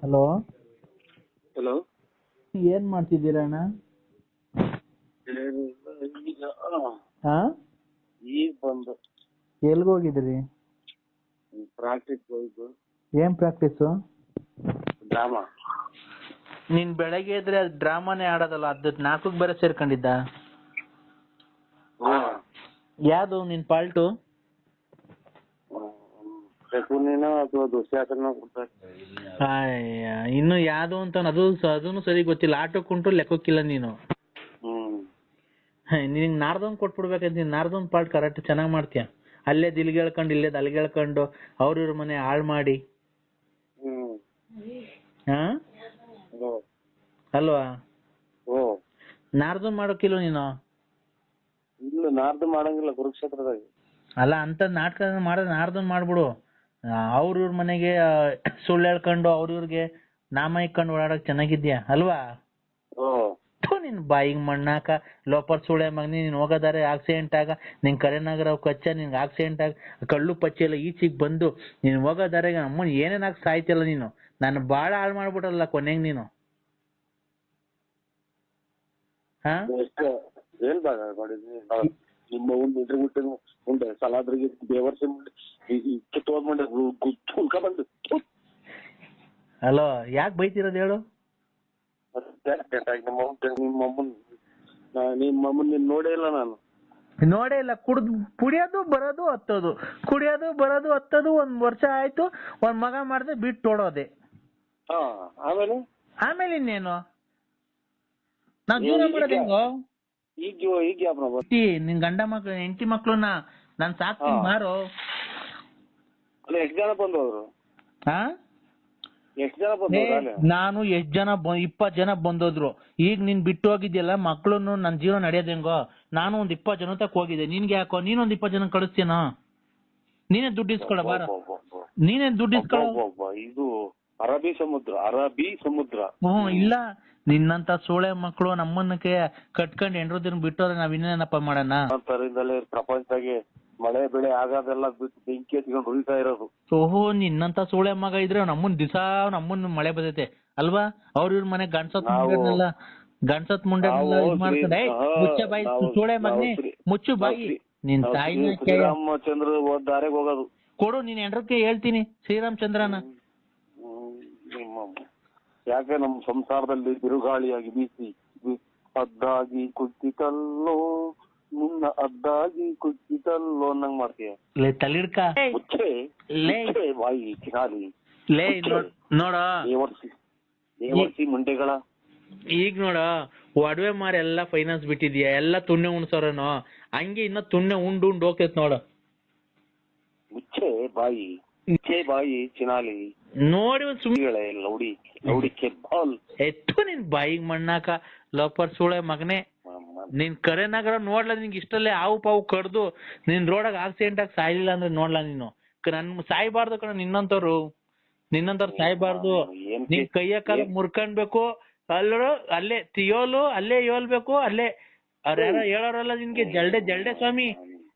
Hello, hello, ಏನ್ ಮಾಡ್ತಿದ್ದೀರಾ ಅಣ್ಣ? ಹಾ, ಈಗ ಬಂದು ಎಲ್ಗೋಗಿದ್ರಿ? ಪ್ರಾಕ್ಟೀಸ್ ಹೋಯ್ತು. ಏನ್ ಪ್ರಾಕ್ಟೀಸು? ಡ್ರಾಮಾ. ನೀನ್ ಬೆಳಗ್ಗೆ ಇದ್ರೆ ಅದು ಡ್ರಾಮಾನೇ ಆಡೋದಲ್ಲ, ಅದ್ 4ಕ್ಕೆ ಬೇರೆ ಸೇರ್ಕೊಂಡಿದ್ದ? ಯಾವ್ದು ನಿನ್ ಪಾಲ್ಟು? ಶಕುನಿನ ಅಥವಾ ದುಶ್ಯಾಸನ ಕೊಡ್ತಾರೆ. ಇನ್ನು ಯಾವ್ದು ಅಂತ ಅದೂ ಸರಿ ಗೊತ್ತಿಲ್ಲ. ಆಟಕ್ಕುಂಟು ಲೆಕ್ಕಕ್ಕಿಲ್ಲ ನೀನು. ನಿನ್ ನಾರ್ದೊಂದ್ ಕೊಟ್ಬಿಡ್ಬೇಕಂತ. ನೀನ್ ನಾರ್ದೊಂದ್ ಪಾರ್ಟ್ ಕರೆಕ್ಟ್ ಚೆನ್ನಾಗ್ ಮಾಡ್ತೀಯ. ಅಲ್ಲೇ ದಿಲ್ಗೇಳ್ಕೊಂಡು ಇಲ್ಲೇ ದಲ್ಗೇಳ್ಕೊಂಡು ಅವ್ರ ಮನೆ ಹಾಳು ಮಾಡಿ. ಹಾ, ಅಲ್ವಾ? ನಾರ್ದೊಂದ್ ಮಾಡೋಕಿಲ್ವ ನೀನು? ಇಲ್ಲ, ನಾರ್ದು ಮಾಡಂಗಿಲ್ಲ ಕುರುಕ್ಷೇತ್ರದಾಗ. ಅಲ್ಲ, ಅಂತ ನಾಟಕ ಮಾಡೋದು ನಾರ್ದೊಂದ್ ಮಾಡ್ಬಿಡು. ಅವ್ರ ಮನೆಗೆ ಸುಳ್ಳು ಹೇಳ್ಕೊಂಡು ಅವ್ರಿವ್ರಿಗೆ ನಾಮ ಇಕ್ಕೊಂಡು ಓಡಾಡಕ್ ಚೆನ್ನಾಗಿದ್ಯಾ ಅಲ್ವಾ? ನಿನ್ ಬಾಯಿಗೆ ಮಣ್ಣಾಕ ಲೋಪರ್ ಸುಳೆ ಮಗನಿ. ನೀನ್ ಹೋಗೋದಾರೆ ಆಕ್ಸಿಡೆಂಟ್ ಆಗ ನಿನ್ ಕರೆನಗರ ಕಚ್ಚ ನಿನ್ಗೆ ಆಕ್ಸಿಡೆಂಟ್ ಆಗ ಕಳ್ಳು ಪಚ್ಚಿ ಎಲ್ಲ ಈಚೆಗೆ ಬಂದು ನೀನ್ ಹೋಗೋದಾರೆ ಅಮ್ಮನ್ ಏನೇನಾಗ ಸಾಯ್ತಿಯಲ್ಲ ನೀನು. ನಾನು ಬಾಳ ಹಾಳು ಮಾಡ್ಬಿಟ್ಟಲ್ಲ ಕೊನೆಗೆ ನೀನು. ಹಾ, ಏನ್ ಬಾಗ ಮಾಡಿದ್ವಿ ನಿಮ್ಮ ಉಂಡೆ ಸಲಾದ್ರಿಗೆ ಬೇವರ್ಸಿ ಕಿತ್ತೋದ್ಮಂಡೆ ಉಳ್ಕ ಬಂದು. ಹಲೋ, ಯಾಕೆ ಬೈತಿರೋದು ಹೇಳು? ನಿಮ್ಮಮ್ಮನ್ ನೀನ್ ನೋಡೇ ಇಲ್ಲ ನಾನು. ನೋಡೇ ಇಲ್ಲ. ಕುಡಿಯೋದು ಬರೋದು ಹತ್ತೋದು, ಕುಡಿಯೋದು ಬರೋದು ಹತ್ತೋದು. 1 ವರ್ಷ ಆಯ್ತು, ಒಂದ್ ಮಗ ಮಾಡ್ದೆ ಬಿಟ್ಟು ಓಡೋದೆ. ಆಮೇಲೆ ಇನ್ನೇನು? ನಾವ್ ಜೀವನ ಮಾಡೋದು ಹೆಂಗೋ? ಈಗ ನಿನ್ ಗಂಡ ಮಕ್ಳು ಹೆಂಡತಿ ಮಕ್ಳನ್ನ ನಾನ್ ಸಾಕ್ತೀನಿ ಮಾರು. ಎಷ್ಟು ಜನ ಬಂದವರು? ಹಾ, ಎಷ್ಟು ಜನ ಬಂದವರು? ನಾನು 20 ಜನ ಬಂದೋದ್ರು. ಈಗ ನೀನ್ ಬಿಟ್ಟು ಹೋಗಿದ್ಯಲ್ಲ ಮಕ್ಳನ್ನು, ನನ್ ಜೀವನ ನಡೆಯೋದು ಹೆಂಗೋ? ನಾನು ಒಂದ್ 20 ಜನ ತಕ್ ಹೋಗಿದ್ದೆ. ನಿನ್ಗೆ ಯಾಕೋ? ನೀನೊಂದ್ 20 ಜನ ಕಳಿಸ್ತೀನ? ನೀನೇ ದುಡ್ಡು ಇಸ್ಕೊಳ ಬಾರ. ನೀನೇ ದುಡ್ಡು ಇಸ್ಕೊಳ. ಇದು ಅರಬ್ಬಿ ಸಮುದ್ರ. ಇಲ್ಲ, ನಿನ್ನಂತ ಸೋಳೆ ಮಕ್ಳು ನಮ್ಮನ್ನಕ್ಕೆ ಕಟ್ಕೊಂಡ್ ಹೆಂಡ್ರದಿನ ಬಿಟ್ಟೋದ್ರೆ ನಾವ್ ಇನ್ನೇನಪ್ಪ ಮಾಡೋಣ? ಪ್ರಪಂಚದಾಗೆ ಮಳೆ ಬೆಳೆ ಆಗೋದೆಲ್ಲ ಬಿಟ್ಟು ಬೆಂಕಿ ಎತ್ಕೊಂಡು ಉಳಿತಾ ಇರೋದು. ಓಹೋ, ನಿನ್ನಂತ ಸೋಳೆ ಮಗ ಇದ್ರೆ ನಮ್ಮನ್ ಮಳೆ ಬರ್ತೈತೆ ಅಲ್ವಾ? ಇವ್ರ ಮನೆ ಗಂಡ್ಸತ್ ಮುಂಡೆಲ್ಲ ಇದ್ ಮಾಡ್ತಾರೆ. ಮುಚ್ಚ ಬಾಯಿ ಸೋಳೆ ಮಗನೇ, ಮುಚ್ಚು ಬಾಯಿ. ನಿನ್ ತಾಯಿನ ಶ್ರೀರಾಮಚಂದ್ರ ದಾರಿಗೆ ಹೋಗೋದು. ಕೊಡು, ನೀನ್ ಹೆಂಡ್ರಕ್ಕೆ ಹೇಳ್ತೀನಿ ಶ್ರೀರಾಮಚಂದ್ರನ. ಯಾಕೆ ನಮ್ ಸಂಸಾರದಲ್ಲಿ ಬಿರುಗಾಳಿಯಾಗಿ ಬೀಸಿ ಅದ್ದಾಗಿ ಕುಚ್ಚಿತಲ್ಲೋ ನಿನ್ನ ಅದ್ದಾಗಿ ಕುಚ್ಚಿತಲ್ಲೋ ಅನ್ನಂಗ್ ಮಾಡ್ತೀಯ. ತಲಿಡ್ಕ ಬಾಯಿ ಕಿನಾಲಿ ನೋಡ ಮುಂಡೆಗಳ. ಈಗ ನೋಡ, ಒಡವೆ ಮಾರಿ ಎಲ್ಲಾ ಫೈನಾನ್ಸ್ ಬಿಟ್ಟಿದ್ಯಾ, ಎಲ್ಲಾ ತುಣ್ಣೆ ಉಣ್ಸೋರೇನೋ ಹಂಗೆ ಇನ್ನ ತುಣ್ಣೆ ಉಂಡು ಹೋಗ್ತೈತ್ ನೋಡ. ಮುಚ್ಚೆ ಬಾಯಿ ಚಿನಾಲಿ ನೋಡಿ ಒಂದ್ ಸುಮ್ನೆ ಲೌಡಿಕೆ ಬಾಲ್ ಎತ್ತು ನಿನ್ ಬಾಯಿಗೆ ಮಣ್ಣಾಕ ಲೋಪರ್ ಸುಳೆ ಮಗನೇ. ನೀನ್ ಕರೆನಗರ ನೋಡ್ಲಾ? ನಿನ್ಗೆ ಇಷ್ಟಲ್ಲೇ ಹಾವು ಪಾವು ಕಡ್ದು ನಿನ್ ರೋಡಾಗ ಆಕ್ಸಿಡೆಂಟ್ ಆಗಿ ಸಾಯ್ಲಿಲ್ಲ ಅಂದ್ರೆ ನೋಡ್ಲಾ ನೀನು? ನನ್ ಸಾಯ್ಬಾರ್ದು ಕಣ ನಿನ್ನಂತವ್ರು ಸಾಯ್ಬಾರ್ದು. ನೀನ್ ಕೈಯ ಕಾಲ ಮುರ್ಕೊಂಡ್ಬೇಕು. ಅಲ್ಲೇ ತಿಯೋಲು ಅಲ್ಲೇ ಯೋಲ್ಬೇಕು. ಅಲ್ಲೇ ಅವ್ರ್ಯಾರ ಹೇಳೋರಲ್ಲ ನಿನ್ಗೆ ಜಲ್ಡೆ ಸ್ವಾಮಿ.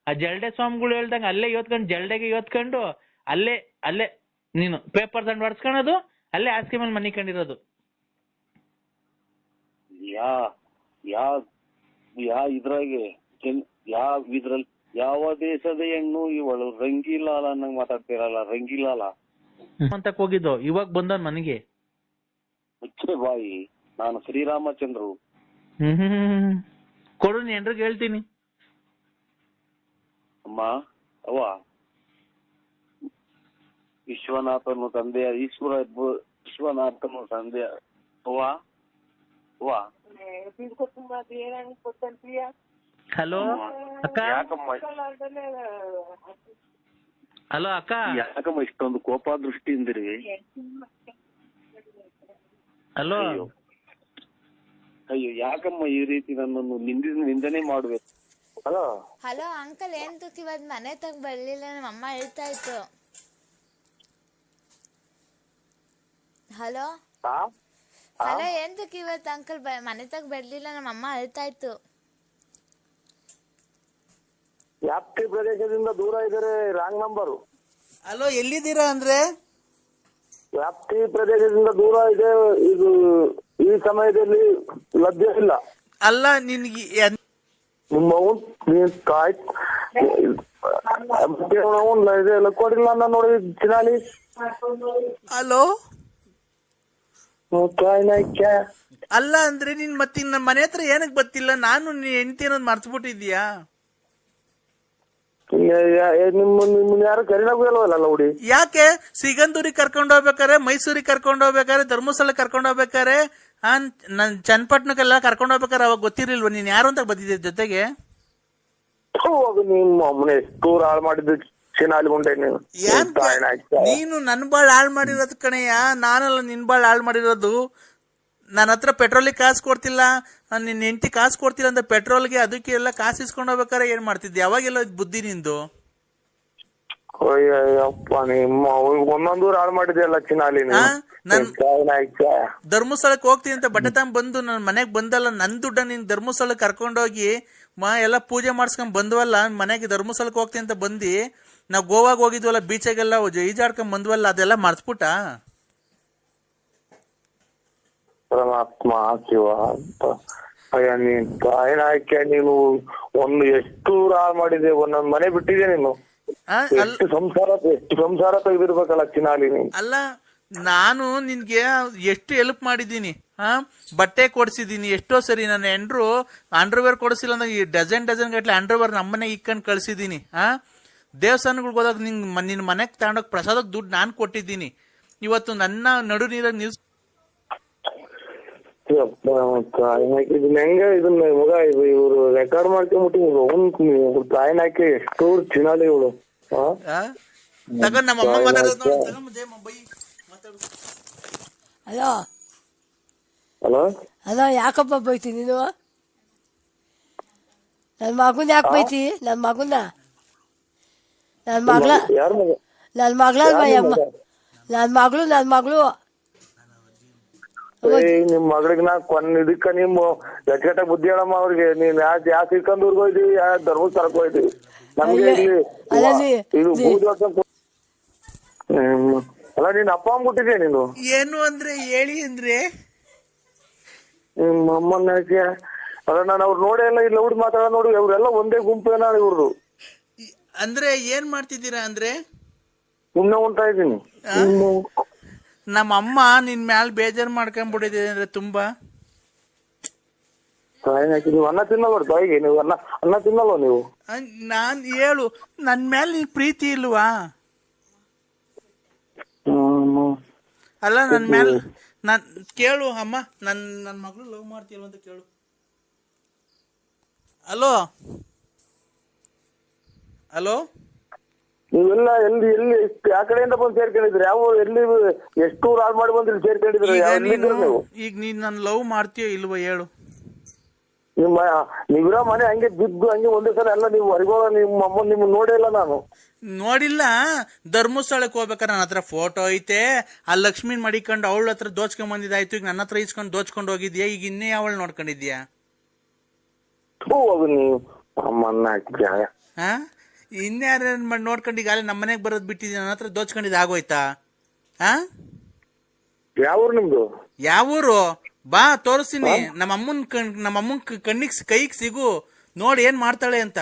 ಆ ಜಲ್ಡೆ ಸ್ವಾಮಿಗಳು ಹೇಳ್ದಂಗ ಅಲ್ಲೇ ಯೋತ್ಕೊಂಡು ಜಲ್ಡೆಗೆ ಯೋತ್ಕೊಂಡು ಅಲ್ಲೇ ನೀನು ಪೇಪರ್ ದಂಡ್ ಹೊಡ್ಸ್ಕೊಳೋದು, ಅಲ್ಲೇ ಹಾಸಿಗೆ ಮೇಲೆ ಮನಿ ಕಂಡಿರೋದು. ಇದ್ರಲ್ಲಿ ಯಾವ ದೇಶದ ಹೆಣ್ಣು ಇವಳು ರಂಗಿಲಾಲ ಅನ್ನಂಗ್ ಮಾತಾಡ್ತಿರಲ್ಲ. ರಂಗಿಲಾಲ ಅಂತ ಹೋಗಿದ್ದು, ಇವಾಗ ಬಂದವನ್ ಮನೆಗೆ. ಮುಚ್ಚೆ ಬಾಯಿ, ನಾನು ಶ್ರೀರಾಮಚಂದ್ರು. ಕೊಡು, ನೀ ಎಲ್ರಿಗೂ ಹೇಳ್ತೀನಿ. ಅಮ್ಮ ಅವ್ವ, ವಿಶ್ವನಾಥನು ತಂದೆಯ ವಿಶ್ವನಾಥನು ತಂದೆಯ ಅವ್ವ. ಹಲೋ ಅಕ್ಕ. ಹಲೋ ಅಕ್ಕ. ಯಾಕಮ್ಮ ಇಷ್ಟೊಂದು ಕೋಪ ದೃಷ್ಟಿಯಿಂದಿರಿ? ಹಲೋ. ಅಯ್ಯೋ, ಯಾಕಮ್ಮ ಈ ರೀತಿ ನನ್ನನ್ನು ನಿಂದನೆ ಮಾಡ್ಬೇಕು? ಹಲೋ ಅಂಕಲ್, ಏನ್ ಇವತ್ ಮನೆ ತಗ ಬರ್ಲಿಲ್ಲ? ನಮ್ಮ ಅಮ್ಮ ಹೇಳ್ತಾ ಇತ್ತು. ಹಲೋ ಏನ್ ಇವತ್ ಅಂಕಲ್ ಮನೆ ತಗ ಬರ್ಲಿಲ್ಲ? ನಮ್ಮ ಅಮ್ಮ ಹೇಳ್ತಾ ಇತ್ತು. ವ್ಯಾಪ್ತಿ ಪ್ರದೇಶದಿಂದ ದೂರ ಇದ್ದಾರೆ, ರಾಂಗ್ ನಂಬರು. ಹಲೋ, ಎಲ್ಲಿದ್ದೀರಾ ಅಂದ್ರೆ? ವ್ಯಾಪ್ತಿ ಪ್ರದೇಶದಿಂದ ದೂರ ಇದೆ. ಇದು ಈ ಸಮಯದಲ್ಲಿ ಲಭ್ಯ ಇಲ್ಲ. ಅಲ್ಲ ನಿನ್ಗೆ ನಿಮ್ಮ ತಾಯಿ ಇದೆಲ್ಲ ಕೊಡಿಲ್ಲ ನಾನು ನೋಡಿ ಚಿನಾಲಿ. ಹಲೋ ತಾಯಿನಾಯ್ಕೆ ಅಲ್ಲ ಅಂದ್ರೆ ನೀನ್ ಮತ್ತೆ ನನ್ನ ಮನೆ ಹತ್ರ ಏನಕ್ ಬರ್ತಿಲ್ಲ? ನಾನು ನೀನ್ ಹೆಂಡತಿ ಅನ್ನೋದು ಮರ್ತ್ಬಿಟ್ಟಿದ್ಯಾ? ನಿಮ್ಮನ್ನ ಯಾರು ಕರೀನಾಗೂ ಇಲ್ವಲ್ಲ ಹುಡಿ. ಯಾಕೆ ಸಿಗಂದೂರಿಗೆ ಕರ್ಕೊಂಡು ಹೋಗ್ಬೇಕಾರೆ, ಮೈಸೂರಿಗೆ ಕರ್ಕೊಂಡು ಹೋಗ್ಬೇಕಾರೆ, ಧರ್ಮಸ್ಥಳ ಕರ್ಕೊಂಡು ಹೋಗ್ಬೇಕಾರೆ, ನನ್ ಚನ್ನಪಟ್ಟಣಕ್ಕೆಲ್ಲ ಕರ್ಕೊಂಡು ಹೋಗ್ಬೇಕಾರೆ ಅವಾಗ ಗೊತ್ತಿರ್ಲಿಲ್ವ ನೀನ್ ಯಾರು ಅಂತ ಬಂದಿದ್ದೆ ಜೊತೆಗೆ? ನಿಮ್ಮ ಅಮ್ಮನ ಎಷ್ಟು ಹಾಳು ಮಾಡಿದ್ದು ಚಿನಾಲಿ ಮುಂಡೆ ನೀನು. ನೀನು ನನ್ ಬಾಳ್ ಹಾಳು ಮಾಡಿರೋದು ಕಣಯ್ಯ, ನಾನಲ್ಲ ನಿನ್ ಬಾಳ್ ಹಾಳು ಮಾಡಿರೋದು. ನನ್ನ ಹತ್ರ ಪೆಟ್ರೋಲಿಗೆ ಕಾಸು ಕೊಡ್ತಿಲ್ಲ, ನಿನ್ ಹೆಂಡತಿ ಕಾಸು ಕೊಡ್ತಿಲ್ಲ ಅಂತ ಪೆಟ್ರೋಲ್ಗೆ ಅದಕ್ಕೆ ಎಲ್ಲ ಕಾಸು ಇಸ್ಕೊಂಡು ಹೋಗ್ಬೇಕಾರೆ ಏನ್ ಮಾಡ್ತಿದ್ದೆ? ಯಾವಾಗೆಲ್ಲ ಬುದ್ಧಿ ನಿಂದು? ಅಯ್ಯಪ್ಪ ನಿಮ್ಮ ಒಂದೊಂದು ಹಾಳು ಮಾಡಿದೆಯಲ್ಲ ಚಿನಾಲಿ. ಧರ್ಮಸ್ಥಳಕ್ಕೆ ಹೋಗ್ತೀನಿ ಅಂತ ಬಟ್ಟೆ ತಗೊಂಡ್ ಬಂದು ನನ್ ಮನೆಗ್ ಬಂದಲ್ಲ, ನನ್ ದುಡ್ಡ ನೀನ್ ಧರ್ಮಸ್ಥಳಕ್ಕೆ ಕರ್ಕೊಂಡೋಗಿ ಎಲ್ಲ ಪೂಜೆ ಮಾಡ್ಸ್ಕೊಂಡ್ ಬಂದ್ವಲ್ಲ, ಮನೆಗೆ ಧರ್ಮಸ್ಥಳಕ್ಕೆ ಹೋಗ್ತೀನಿ ಅಂತ ಬಂದಿ. ನಾವ್ ಗೋವಾಗ ಹೋಗಿದ್ವಲ್ಲ, ಬೀಚಾಗೆಲ್ಲ ಈಜಾಡ್ಕೊಂಡ್ ಬಂದ್ವಲ್ಲ, ಅದೆಲ್ಲ ಮರ್ತ್ಬಿಟ್ಟ? ಪರಮಾತ್ಮ ಶಿವ ಅಂತ. ಅಯ್ಯ ನೀನ್ ತಾಯಿನಾಯ್ಕೆ ನೀನು ಒಂದು ಎಷ್ಟು ಹಾಳು ಮಾಡಿದೆ, ಒಂದೊಂದ್ ಮನೆ ಬಿಟ್ಟಿದೆ ನೀನು. ಎಷ್ಟು ಸಂಸಾರ ತೆಗೆದಿರ್ಬೇಕಲ್ಲ ಚಿನಾಲಿ ನೀನು. ಅಲ್ಲ ನಾನು ನಿನ್ಗೆ ಎಷ್ಟು ಹೆಲ್ಪ್ ಮಾಡಿದ್ದೀನಿ, ಬಟ್ಟೆ ಕೊಡ್ಸಿದೀನಿ ಎಷ್ಟೋ ಸರಿ. ನನ್ನ ಹೆಂಡ್ರು ಅಂಡರ್ವೇರ್ ಕೊಡಿಸಿಲ್ಲ ಅಂದ್ರೆ ಡಜನ್ ಗಟ್ಲೆ ಅಂಡರ್ವೇರ್ ನಮ್ಮನೆಗೆ ಇಕ್ಕೊಂಡ್ ಕಳ್ಸಿದೀನಿ. ದೇವಸ್ಥಾನಗಳಿಗೆ ಹೋದಾಗ ನಿನ್ ಮನೆಗ್ ತಗೊಂಡೋಗ್ ಪ್ರಸಾದಕ್ಕೆ ದುಡ್ಡು ನಾನ್ ಕೊಟ್ಟಿದ್ದೀನಿ. ಇವತ್ತು ನನ್ನ ನಡು ನೀರಾಗ ನಿಲ್ಸ್ ಹೆಂಗ ಇದನ್ನ ಮಗ ಇವ್ರು ರೆಕಾರ್ಡ್ ಮಾಡ್ಕೊಂಡ್ಬಿಟ್ಟು ತಾಯಿನಾಯ್ಕೆ ಎಷ್ಟು ಚಿನಾಲಿ ಇವಳು. ತಗೊಂಡ್ ನಮ್ಮ ಅಮ್ಮ ಮಾತಾಡೋದು. ಹಲೋ ಹಲೋ ಹಲೋ, ಯಾಕಪ್ಪ ಬೈತಿ ನೀನು? ನನ್ ಮಗನ್ ಯಾಕೆ ಬೈತಿ? ನನ್ ಮಗನ ನನ್ ಮಗಳ ನನ್ ಮಗಳ ಅಮ್ಮ, ನನ್ ಮಗಳು ನಿಮ್ ಮಗಳಿಗೆ ನಾ ಇದಕ್ಕ ನಿಮ್ಮ ಗಟ್ಟ ಬುದ್ಧಿ ಹೇಳಮ್ಮ ಅವ್ರಿಗೆ. ನೀನ್ ಯಾವ ಶ್ರೀಕಂದೂರ್ಗ್ ಹೋಯ್ತಿವಿ, ಯಾವ ಧರ್ಮಸ್ಥಳಕ್ಕೆ ಹೋಯ್ತಿವಿ. ನಮ್ಗೆ ಇದು ಅಲ್ಲ ನೀನ್ ಅಪ್ಪ ಅಮ್ಮ ಬಿಟ್ಟಿದ್ಯಾ ನೀನು? ಏನು ಅಂದ್ರೆ ಹೇಳಿ ಅಂದ್ರೆ ನಿಮ್ಮ ಅಮ್ಮನ ಅಲ್ಲ ನಾನು ಅವ್ರು ನೋಡೇ ಇಲ್ಲ. ಇಲ್ಲ ಹುಡುಗ ಮಾತಾಡ ನೋಡಿ, ಅವ್ರೆಲ್ಲ ಒಂದೇ ಗುಂಪೇನ ಇವ್ರದು. ಅಂದ್ರೆ ಏನ್ ಮಾಡ್ತಿದ್ದೀರಾ ಅಂದ್ರೆ? ಸುಮ್ನೆ ಉಂಟಾ ಇದ್ದೀನಿ. ನಮ್ಮ ಅಮ್ಮ ನಿನ್ ಮ್ಯಾಲ ಬೇಜಾರ್ ಮಾಡ್ಕೊಂಡ್ಬಿಟ್ಟಿದೆ ಅಂದ್ರೆ ತುಂಬಾ. ನೀವು ಅನ್ನ ತಿನ್ನಲ್ವ ತಾಯಿಗೆ? ನೀವು ಅನ್ನ ತಿನ್ನಲ್ವ ನೀವು? ನಾನ್ ಹೇಳು, ನನ್ ಮೇಲೆ ನಿನ್ ಪ್ರೀತಿ ಇಲ್ವಾ? ಅಲ್ಲ ನನ್ ಮ್ಯಾಲ ನಾನ್ ಕೇಳು ಅಮ್ಮ, ನನ್ ಮಗಳು ಲವ್ ಮಾಡ್ತೀಯಲ್ವ ಅಂತ ಕೇಳು. ಹಲೋ ಹಲೋ, ನೀವೆಲ್ಲ ಎಲ್ಲಿ ಎಲ್ಲಿ ಯಾವ ಕಡೆಯಿಂದ ಬಂದು ಸೇರ್ಕೊಂಡಿದ್ರಿ? ಯಾವ ಎಲ್ಲಿ ಎಷ್ಟು ಹಾಳು ಮಾಡಿ ಬಂದ್ರಿ ಸೇರ್ಕೊಂಡಿದ್ರಿ? ಈಗ ನೀನ್ ನನ್ ಲವ್ ಮಾಡ್ತೀಯೋ ಇಲ್ವೋ ಹೇಳು? ನಿಮ್ಮ ನೀವಿರೋ ಮನೆ ಹಂಗೆ ಬಿದ್ದು ಹಂಗೆ ಒಂದೇ ಸಲ ಎಲ್ಲ ನೀವು ಹೊರಗೋಳ. ನಿಮ್ಮ ಅಮ್ಮ ನಿಮ್ ನೋಡೇ ಇಲ್ಲ ನಾನು. ನೋಡಿಲ್ಲ. ಧರ್ಮಸ್ಥಳಕ್ಕೆ ಹೋಗ್ಬೇಕಾರೆ ನನ್ನ ಹತ್ರ ಫೋಟೋ ಐತೆ. ಆ ಲಕ್ಷ್ಮೀನ್ ಮಡಿಕೊಂಡು ಅವಳ ಹತ್ರ ದೋಚ್ಕೊಂಡ್ ಬಂದಿದ್ದಾಯ್ತು. ಈಗ ನನ್ನ ಹತ್ರ ಇಸ್ಕೊಂಡು ದೋಚ್ಕೊಂಡು ಹೋಗಿದ್ಯಾ? ಈಗ ಇನ್ನೇ ಅವಳು ನೋಡ್ಕೊಂಡಿದ್ಯಾ? ನೀವು ಅಮ್ಮನ್ನ ಇನ್ಯಾರ ನೋಡ್ಕೊಂಡು ಈಗ ನಮ್ಮ ಮನೆಗ್ ಬರೋದ್ ಬಿಟ್ಟಿದ್ಯಾ? ನನ್ನ ಹತ್ರ ದೋಚ್ಕೊಂಡಿದ್ ಆಗೋಯ್ತಾ? ಯಾವೂರು ನಿಮ್ದು? ಯಾವೂರು? ಬಾ ತೋರಿಸ್ತೀನಿ. ನಮ್ಮ ಅಮ್ಮನ್ ಕಣ್ಣಿಗ್ ಕೈಗ್ ಸಿಗು, ನೋಡಿ ಏನ್ ಮಾಡ್ತಾಳೆ ಅಂತ.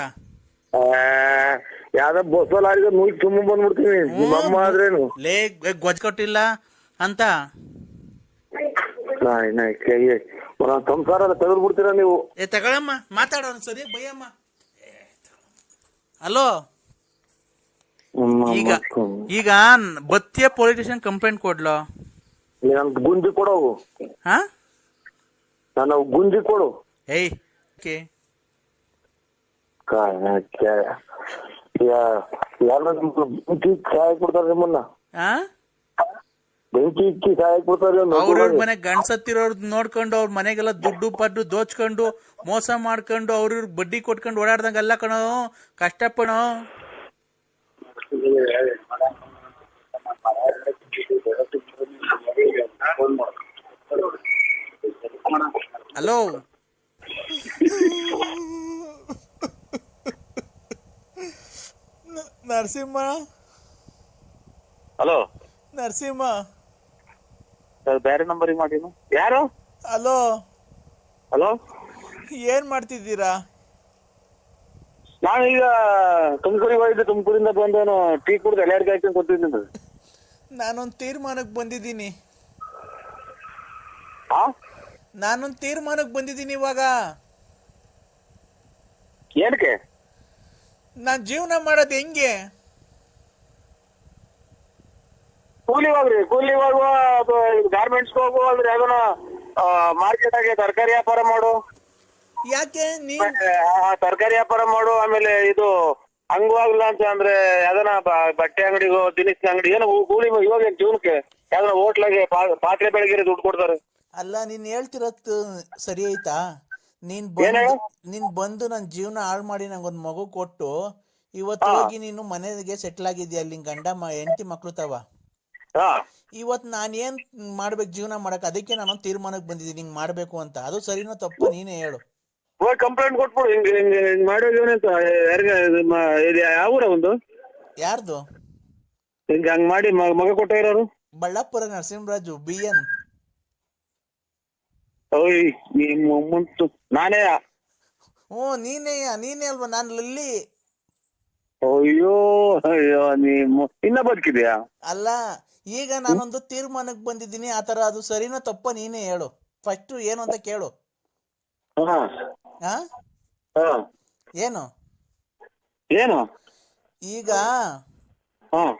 ಯಾವ್ದ ಬಸ್ಸಲ್ಲಿ ನೂಗಿ ತುಂಬ ಬಂದ್ಬಿಡ್ತೀನಿ. ನಿಮ್ಮಮ್ಮ ಆದ್ರೇನು ಲೇ ಗೊಜ್ಜ ಕೊಟ್ಟಿಲ್ಲ ಅಂತ ಸಂಸಾರ ತೆಗೆದು ಬಿಡ್ತೀರಾ ನೀವು? ತಗೊಳಮ್ಮ, ಮಾತಾಡೋಣ ಸರಿ ಬೈಯಮ್ಮ. ಹಲೋ, ಈಗ ಬತ್ತಿಯ ಪೊಲೀಸ್ ಸ್ಟೇಷನ್ ಕಂಪ್ಲೇಂಟ್ ಕೊಡ್ಲೋ? ಗುಂಜಿ ಕೊಡೋವು. ನಾನು ಗುಂಜಿ ಕೊಡು. ಏಯ್ ಬೆಂಕಿ ಸಹಾಯ ಕೊಡ್ತಾರೆ ನಿಮ್ಮನ್ನ. ಬೆಂಕಿ ಇಕ್ಕಿ ಸಹಾಯ ಕೊಡ್ತಾರೆ. ಅವ್ರ ಮನೆ ಗಂಡ್ಸತ್ತಿರೋರ್ ನೋಡ್ಕೊಂಡು ಅವ್ರ ಮನೆಗೆಲ್ಲ ದುಡ್ಡು ಪಡ್ಡು ದೋಚ್ಕೊಂಡು ಮೋಸ ಮಾಡ್ಕೊಂಡು ಅವ್ರ ಬಡ್ಡಿ ಕೊಟ್ಕೊಂಡು ಓಡಾಡ್ದಂಗೆಲ್ಲ ಕಣೋ ಕಷ್ಟಪಣೋ. ಹಲೋ ನರಸಿಂಹ. ಹಲೋ ನರಸಿಂಹ, ಬೇರೆ ನಂಬರಿಗೆ ಮಾಡಿನು. ಯಾರು? ಹಲೋ, ಹಲೋ, ಏನ್ ಮಾಡ್ತಿದ್ದೀರಾ? ನಾನು ಈಗ ತುಮಕೂರಿಗೆ ಹೋಗಿದ್ದೆ. ತುಮಕೂರಿಂದ ಬಂದವನು ಟೀ ಕುಡ್ದು ಎಲೆ ಅಡಿಕೆ ಹಾಕ್ಕೊಂಡು ಕೂತಿದ್ದೀನಿ. ನಾನೊಂದು ತೀರ್ಮಾನಕ್ಕೆ ಬಂದಿದ್ದೀನಿ. ಹಾ, ನಾನೊಂದು ತೀರ್ಮಾನಕ್ಕೆ ಬಂದಿದ್ದೀನಿ ಇವಾಗ. ಏನಕ್ಕೆ? ನಾನು ಜೀವನ ಮಾಡೋದು ಹೆಂಗೆ? ಕೂಲಿ ಹೋಗ್ರಿ, ಕೂಲಿ ಹೋಗುವ, ಗಾರ್ಮೆಂಟ್ಸ್ ಹೋಗು, ಅಂದ್ರೆ ಯಾವ್ದನ ಮಾರ್ಕೆಟ್ ಆಗಿ ತರಕಾರಿ ವ್ಯಾಪಾರ ಮಾಡು. ಯಾಕೆ ನೀನ್ ತರಕಾರಿ ವ್ಯಾಪಾರ ಮಾಡು. ಆಮೇಲೆ ಇದು ಹಂಗೂ ಆಗ್ಲಿಲ್ಲ ಅಂತ ಅಂದ್ರೆ ಯಾವ್ದನ ಬಟ್ಟೆ ಅಂಗಡಿಗೋ, ದಿನಸಿನ ಅಂಗಡಿ ಏನೋ ಕೂಲಿ. ಇವಾಗ ಜೀವನಕ್ಕೆ ಯಾವ್ದನ ಹೋಟ್ಲಾಗೆ ಪಾತ್ರೆ ಬೆಳಗಿರಿ ದುಡ್ಡು ಕೊಡ್ತಾರೆ. ಅಲ್ಲ, ನೀನ್ ಹೇಳ್ತಿರತ್ತು ಸರಿ ಆಯ್ತಾ? ನೀನ್ ಬಂದು ನನ್ನ ಜೀವನ ಹಾಳು ಮಾಡಿ ನಂಗೊಂದು ಮಗು ಕೊಟ್ಟು ಇವತ್ತು ಹೋಗಿ ನೀನು ಮನೆಗೆ ಸೆಟ್ಲ್ ಆಗಿದ್ಯಾ, ಅಲ್ಲಿ ಗಂಡ ಹೆಂಡತಿ ಮಕ್ಳು ತವ. ಇವತ್ತು ನಾನು ಏನ್ ಮಾಡ್ಬೇಕು ಜೀವನ ಮಾಡಕ್? ಅದಕ್ಕೆ ನಾನೊಂದು ತೀರ್ಮಾನಕ್ಕೆ ಬಂದಿದ್ದೀನಿ, ಹಿಂಗ್ ಮಾಡ್ಬೇಕು ಅಂತ. ಅದು ಸರಿನೋ ತಪ್ಪು ನೀನೇ ಹೇಳು. ಕಂಪ್ಲೇಂಟ್ ಕೊಟ್ಬಿಡು. ಹಿಂಗ್ ಮಾಡೋ ಜೀವನ ಅಂತ ಯಾವ ಊರ ಒಂದು? ಯಾರ್ದು? ಹಿಂಗ ಹಂಗ್ ಮಾಡಿ ಮಗ ಕೊಟ್ಟಿರೋರು? ಬಳ್ಳಾಪುರ ನರಸಿಂಹರಾಜು BN. ಓಯ್ ಮುಂತು ನಾನೇ? ನೀನೇ ಅಲ್ವಾ? ನಾನು ಲಲ್ಲಿ. ಅಯ್ಯೋ ಅಯ್ಯೋ, ಇನ್ನ ಬದುಕಿದ್ಯಾ? ಅಲ್ಲ, ಈಗ ನಾನೊಂದು ತೀರ್ಮಾನಕ್ಕೆ ಬಂದಿದ್ದೀನಿ. ಆತರ ಅದು ಸರಿನೋ ತಪ್ಪ ನೀನೇ ಹೇಳು. ಫಸ್ಟ್ ಏನು ಅಂತ ಕೇಳು. ಏನು ಏನು? ಈಗ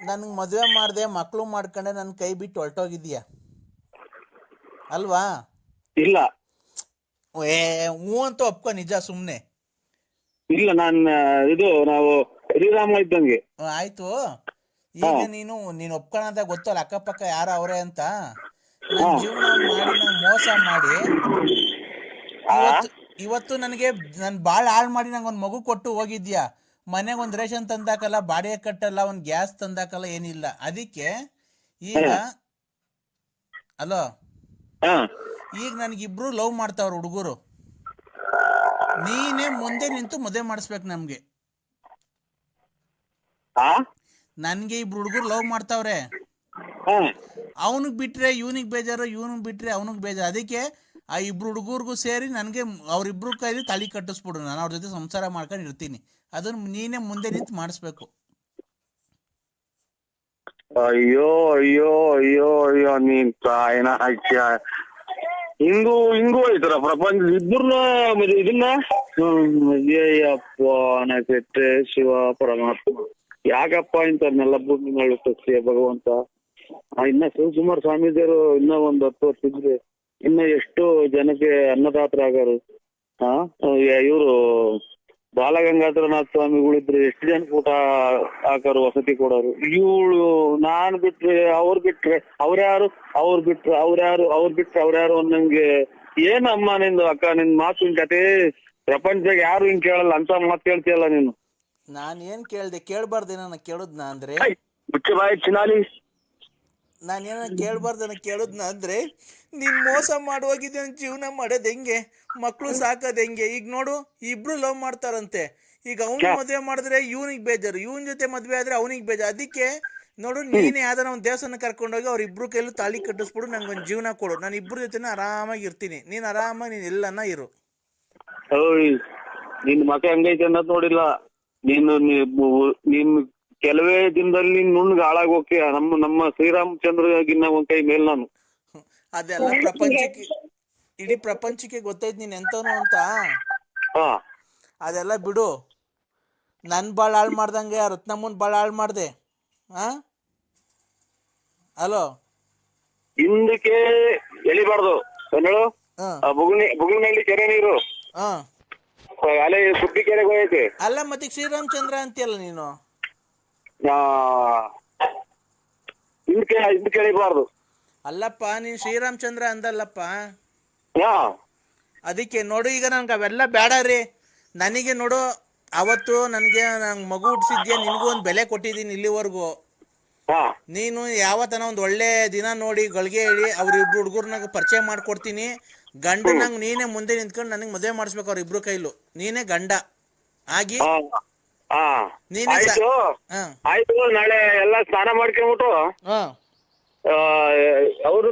ನನ್ಗ್ ಮದ್ವೆ ಮಾಡ್ದೆ, ಮಕ್ಳು ಮಾಡ್ಕೊಂಡೆ, ನನ್ ಕೈ ಬಿಟ್ಟು ಹೊರಟೋಗಿದ್ಯಾ ಅಲ್ವಾ? ಇಲ್ಲ. ಹ್ಞೂ ಅಂತ ಒಪ್ಕೊ, ನಿಜ ಸುಮ್ನೆ. ಇಲ್ಲ, ಇದು ನಾವು ಶ್ರೀರಾಮ ಇದ್ದಂಗೆ. ಆಯ್ತು. ಈಗ ನೀನು ಒಪ್ಕೊಳ್ಳೋದ ಗೊತ್ತಲ್ಲ, ಅಕ್ಕಪಕ್ಕ ಯಾರ ಅವ್ರೆ ಅಂತ. ನನ್ ಜೀವನ ಮಾಡಿ ನಂಗೆ ಮೋಸ ಮಾಡಿ ಇವತ್ತು ನನಗೆ ನನ್ ಬಾಳ್ ಹಾಳು ಮಾಡಿ ನಂಗೊಂದ್ ಮಗು ಕೊಟ್ಟು ಹೋಗಿದ್ಯಾ. ಮನೆಗೆ ಒಂದ್ ರೇಷನ್ ತಂದಾಕಲ್ಲ, ಬಾಡಿಗೆ ಕಟ್ಟಲ್ಲ, ಒಂದ್ ಗ್ಯಾಸ್ ತಂದಾಕಲ್ಲ, ಏನಿಲ್ಲ. ಅದಕ್ಕೆ ಈಗ ಅಲೋ, ಈಗ ನನ್ಗಿಬ್ರು ಲವ್ ಮಾಡ್ತಾವ್ರ ಹುಡುಗರು. ನೀನೇ ಮುಂದೆ ನಿಂತು ಮದುವೆ ಮಾಡಿಸ್ಬೇಕು ನಮ್ಗೆ. ನನ್ಗೆ ಇಬ್ರು ಹುಡುಗರು ಲವ್ ಮಾಡ್ತಾವ್ರೆ. ಅವನಿಗೆ ಬಿಟ್ರೆ ಇವನಿಗೆ ಬೇಜಾರು, ಇವನಿಗೆ ಬಿಟ್ರೆ ಅವನಿಗೆ ಬೇಜಾರು. ಅದಕ್ಕೆ ಆ ಇಬ್ರು ಹುಡುಗರ್ಗೂ ಸೇರಿ ನನ್ಗೆ ಅವ್ರಿಬ್ರು ಕೈಲಿ ತಾಳಿ ಕಟ್ಟಿಸ್ಬಿಡು. ನಾನು ಅವ್ರ ಜೊತೆ ಸಂಸಾರ ಮಾಡ್ಕೊಂಡು ಇರ್ತೀನಿ. ಅದನ್ನ ನೀನೇ ಮುಂದೆ ನಿಂತು ಮಾಡಿಸ್ಬೇಕು. ಅಯ್ಯೋ ಅಯ್ಯೋ ಅಯ್ಯೋ ಅಯ್ಯೋ, ನೀನ್ ತಾಯಿನ ಹಾಕ್ಯ. ಹಿಂಗೂ ಐತರ ಪ್ರಪಂಚ. ಇಬ್ಬರನ್ನ ಇದನ್ನ ಅಯ್ಯಪ್ಪ ಶಿವ ಪರಮಾತ್ಮ, ಯಾಕಪ್ಪ ಇಂಥವ್ರನ್ನೆಲ್ಲ ಭೂಮಿ ಮೇಲೆ ಸಸ್ಯ ಭಗವಂತ. ಇನ್ನ ಶಿವಕುಮಾರ ಸ್ವಾಮೀಜಿಯವರು ಇನ್ನ ಒಂದ್ 10 ವರ್ಷ ಇದ್ರೆ ಇನ್ನ ಎಷ್ಟು ಜನಕ್ಕೆ ಅನ್ನದಾತರಾಗಾರು. ಇವರು ಬಾಲಗಂಗಾಧರನಾಥ ಸ್ವಾಮಿಗಳಿದ್ರೆ ಎಷ್ಟು ಜನಕ್ಕೆ ಊಟ ಹಾಕಾರು, ವಸತಿ ಕೊಡೋರು. ಇವಳು ನಾನ್ ಬಿಟ್ರೆ ಅವ್ರು ಬಿಟ್ರೆ ಅವ್ರ್ಯಾರು, ಅವ್ರು ಬಿಟ್ರೆ ಅವ್ರ್ಯಾರು ಅನ್ನಂಗೆ. ಏನಮ್ಮ ನಿಂದು ಅಕ್ಕ, ನಿನ್ ಮಾತಿನ ಕತೆ ಪ್ರಪಂಚದಾಗ ಯಾರು ಹಿಂಗ್ ಕೇಳಲ್ಲ ಅಂತ ಮಾತು ಕೇಳ್ತೀಯಲ್ಲ ನೀನು. ನಾನ್ ಏನ್ ಕೇಳ್ದೆ? ಕೇಳ್ಬಾರ್ದೇನ ಕೇಳುದ್ನ ಅಂದ್ರೆ? ಮುಚ್ಚ ಬಾಯಿ ಚಿನಾಲಿ. ನಾನೇನ ಕೇಳ್ಬಾರ್ದನ ಕೇಳುದ್ನ ಅಂದ್ರೆ? ನೀನ್ ಮೋಸ ಮಾಡೋಗಿದ್ದೆ. ನನ್ ಜೀವನ ಮಾಡೋದ್ ಹೆಂಗೆ? ಮಕ್ಳು ಸಾಕೋದ್ ಹೆಂಗೆ? ಈಗ ನೋಡು, ಇಬ್ರು ಲವ್ ಮಾಡ್ತಾರಂತೆ. ಈಗ ಅವ್ನ್ ಮದ್ವೆ ಮಾಡಿದ್ರೆ ಇವ್ನಿಗೆ ಬೇಜಾರು, ಇವನ್ ಜೊತೆ ಮದ್ವೆ ಆದ್ರೆ ಅವನಿಗೆ ಬೇಜಾರು. ಅದಕ್ಕೆ ನೋಡು, ನೀನ್ ಯಾವ್ದಾರ ಒಂದ್ ದೇವಸ್ಥಾನ ಕರ್ಕೊಂಡೋಗಿ ಅವ್ರ ಇಬ್ರು ಕೈಲೂ ತಾಳಿ ಕಟ್ಟಿಸ್ಬಿಡು, ನಂಗೊಂದ್ ಜೀವನ ಕೊಡು. ನಾನು ಇಬ್ರು ಜೊತೆನ ಆರಾಮಾಗಿ ಇರ್ತೀನಿ. ನೀನ್ ಆರಾಮಾಗಿ ನೀನ್ ಎಲ್ಲನ ಇರು. ನಿನ್ ಮಕ ಹೆಂಗೈತೆ ಅನ್ನೋದ್ ನೋಡಿಲ್ಲ ನೀನ್ ಕೆಲವೇ ದಿನದಲ್ಲಿ ನುಣ್ಣಗ್ ಹಾಳಾಗೋಕೆ ನಮ್ಮ ಶ್ರೀರಾಮಚಂದ್ರಗಿನ್ನ ಒಂದ್ ಕೈ ಮೇಲ್ ನಾನು. ಅದೆಲ್ಲ ಇಡೀ ಪ್ರಪಂಚಕ್ಕೆ ಗೊತ್ತೈತ್ ನೀನ್ ಎಂತವನು ಅಂತ. ಅದೆಲ್ಲ ಬಿಡು. ನನ್ ಬಾಳ್ ಹಾಳು ಮಾಡ್ದಂಗೆ ರತ್ನಮ್ಮನ್ ಬಾಳ್ ಹಾಳು ಮಾಡ್ದೆ. ಹಲೋ, ಹಿಂದಕ್ಕೆ ಎಳಿಬಾರ್ದು ಹೇಳು. ಬುಗುಳ್ನಲ್ಲಿ ಕೆರೆ ನೀರು ಅಲೆ ಸುದ್ದಿ ಕೆರೆಗೆ ಹೋಗೈತೆ. ಅಲ್ಲ, ಮತ್ತೆ ಶ್ರೀರಾಮಚಂದ್ರ ಅಂತೀಯಲ್ಲ ನೀನು. ಹಿಂದಕ್ಕೆ ಎಳಿಬಾರ್ದು. ಅಲ್ಲಪ್ಪ, ನೀನ್ ಶ್ರೀರಾಮಚಂದ್ರ ಅಂದಲ್ಲಪ್ಪ. ಅದಕ್ಕೆ ನೋಡು, ಈಗ ನನ್ಗೆ ಅವೆಲ್ಲ ಬೇಡ ರೀ. ನನಗೆ ನೋಡು, ಅವತ್ತು ನಂಗೆ ಮಗು ಹುಟ್ಟಿಸಿದ್ಯಾ, ನಿನ್ಗೂ ಒಂದ್ ಬೆಲೆ ಕೊಟ್ಟಿದ್ದೀನಿ ಇಲ್ಲಿವರೆಗೂ. ನೀನು ಯಾವತ್ತನ ಒಂದ್ ಒಳ್ಳೆ ದಿನ ನೋಡಿ ಗಳಿಗೆ ಹೇಳಿ ಅವ್ರಿಬ್ರು ಹುಡುಗರ್ನಾಗ ಪರಿಚಯ ಮಾಡ್ಕೊಡ್ತೀನಿ. ಗಂಡನಂಗ್ ನೀನೇ ಮುಂದೆ ನಿಂತ್ಕೊಂಡು ನನಗೆ ಮದುವೆ ಮಾಡಿಸ್ಬೇಕು ಅವ್ರ ಇಬ್ರು ಕೈಲು. ನೀನೇ ಗಂಡ ಆಗಿ ನೀನೇ ಆಯ್ತು. ನಾಳೆ ಎಲ್ಲಾ ಸ್ನಾನ ಮಾಡ್ಕೊಂಡ್ಬಿಟ್ಟು ಅವರು